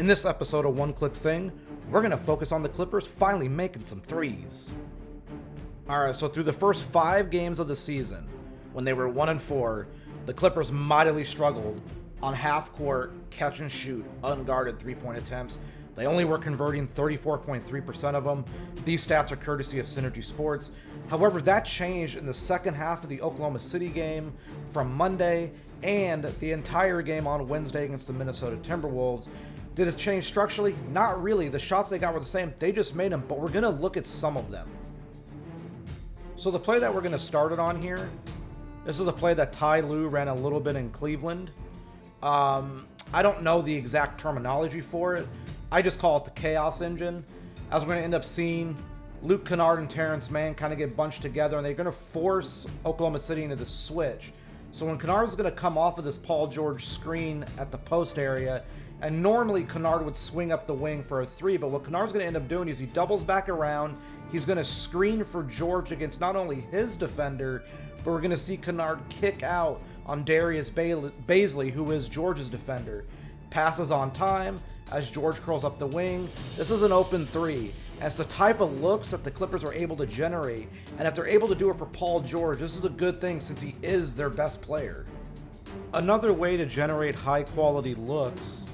In this episode of One Clip Thing, we're going to focus on the Clippers finally making some threes. Alright, so through the first 5 games of the season, when they were 1-4, the Clippers mightily struggled on half-court, catch-and-shoot, unguarded three-point attempts. They only were converting 34.3% of them. These stats are courtesy of Synergy Sports. However, that changed in the second half of the Oklahoma City game from Monday and the entire game on Wednesday against the Minnesota Timberwolves. Did it change structurally? Not really. The shots they got were the same. They just made them, but we're going to look at some of them. So the play that we're going to start it on here, this is a play that Ty Lue ran a little bit in Cleveland. I don't know the exact terminology for it. I just call it the chaos engine. As we're going to end up seeing, Luke Kennard and Terrence Mann kind of get bunched together, and they're going to force Oklahoma City into the switch. So when Kennard's going to come off of this Paul George screen at the post area, and normally Kennard would swing up the wing for a 3, but what Kennard's going to end up doing is he doubles back around. He's going to screen for George against not only his defender, but we're going to see Kennard kick out on Darius Baisley, who is George's defender. Passes on time as George curls up the wing. This is an open 3. It's the type of looks that the Clippers are able to generate, and if they're able to do it for Paul George, this is a good thing since he is their best player. Another way to generate high-quality looks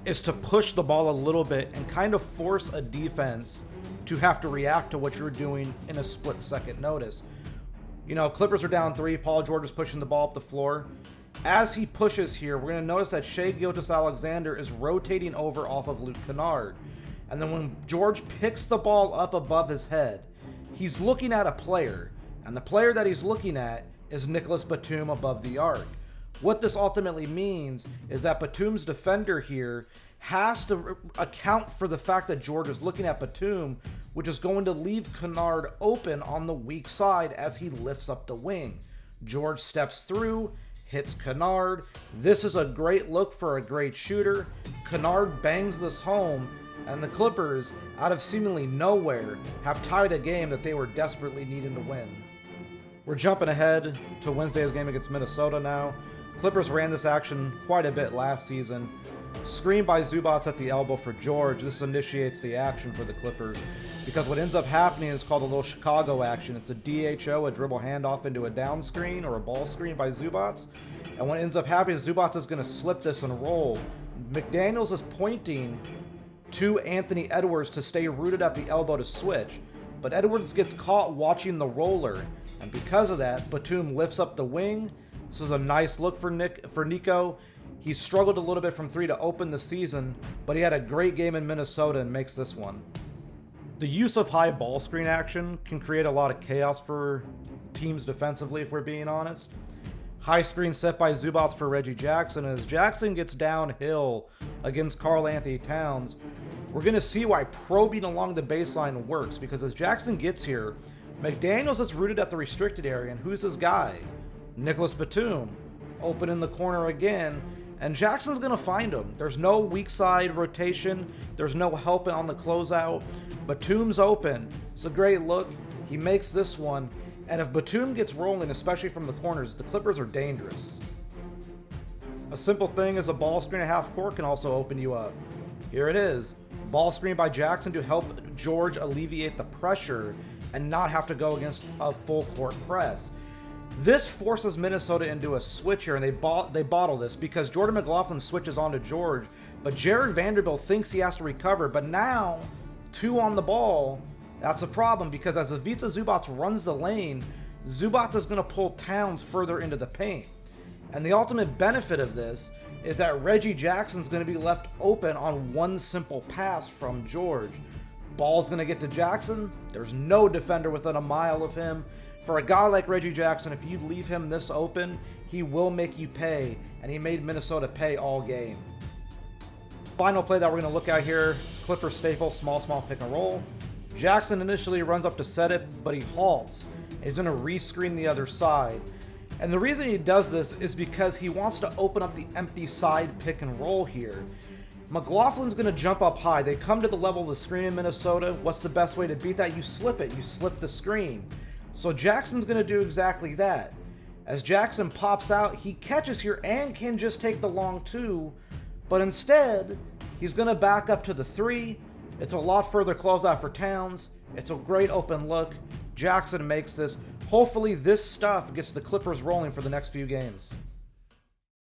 is to push the ball a little bit and kind of force a defense to have to react to what you're doing in a split-second notice. You know, Clippers are down 3. Paul George is pushing the ball up the floor. As he pushes here, we're going to notice that Shai Gilgeous-Alexander is rotating over off of Luke Kennard. And then when George picks the ball up above his head, he's looking at a player. And the player that he's looking at is Nicholas Batum above the arc. What this ultimately means is that Batum's defender here has to account for the fact that George is looking at Batum, which is going to leave Kennard open on the weak side as he lifts up the wing. George steps through, hits Kennard. This is a great look for a great shooter. Kennard bangs this home, and the Clippers, out of seemingly nowhere, have tied a game that they were desperately needing to win. We're jumping ahead to Wednesday's game against Minnesota now. Clippers ran this action quite a bit last season. Screen by Zubac at the elbow for George. This initiates the action for the Clippers, because what ends up happening is called a little Chicago action. It's a DHO, a dribble handoff into a down screen or a ball screen by Zubac. And what ends up happening is Zubac is going to slip this and roll. McDaniels is pointing to Anthony Edwards to stay rooted at the elbow to switch. But Edwards gets caught watching the roller, and because of that, Batum lifts up the wing. This is a nice look for Nico. He struggled a little bit from 3 to open the season, but he had a great game in Minnesota and makes this one. The use of high ball screen action can create a lot of chaos for teams defensively, if we're being honest. High screen set by Zubac for Reggie Jackson, and as Jackson gets downhill against Karl Anthony Towns, we're going to see why probing along the baseline works, because as Jackson gets here, McDaniels is rooted at the restricted area, and who's his guy? Nicholas Batum, open in the corner again, and Jackson's going to find him. There's no weak side rotation. There's no helping on the closeout. Batum's open. It's a great look. He makes this one, and if Batum gets rolling, especially from the corners, the Clippers are dangerous. A simple thing as a ball screen at half court can also open you up. Here it is. Ball screen by Jackson to help George alleviate the pressure and not have to go against a full court press. This forces Minnesota into a switch here, and they bottle this because Jordan McLaughlin switches onto George, but Jared Vanderbilt thinks he has to recover, but now 2 on the ball. That's a problem because as Ivica Zubac runs the lane, Zubac is going to pull Towns further into the paint. And the ultimate benefit of this is that Reggie Jackson's going to be left open on one simple pass from George. Ball's going to get to Jackson. There's no defender within a mile of him. For a guy like Reggie Jackson, if you leave him this open, he will make you pay, and he made Minnesota pay all game. Final play that we're going to look at here is Clipper staple, small pick and roll. Jackson initially runs up to set it, but he halts. He's going to rescreen the other side. And the reason he does this is because he wants to open up the empty side pick and roll here. McLaughlin's going to jump up high. They come to the level of the screen in Minnesota. What's the best way to beat that? You slip it. You slip the screen. So Jackson's going to do exactly that. As Jackson pops out, he catches here and can just take the long 2, but instead, He's going to back up to the 3. It's a lot further closeout for Towns. It's a great open look. Jackson makes this. Hopefully this stuff gets the Clippers rolling for the next few games.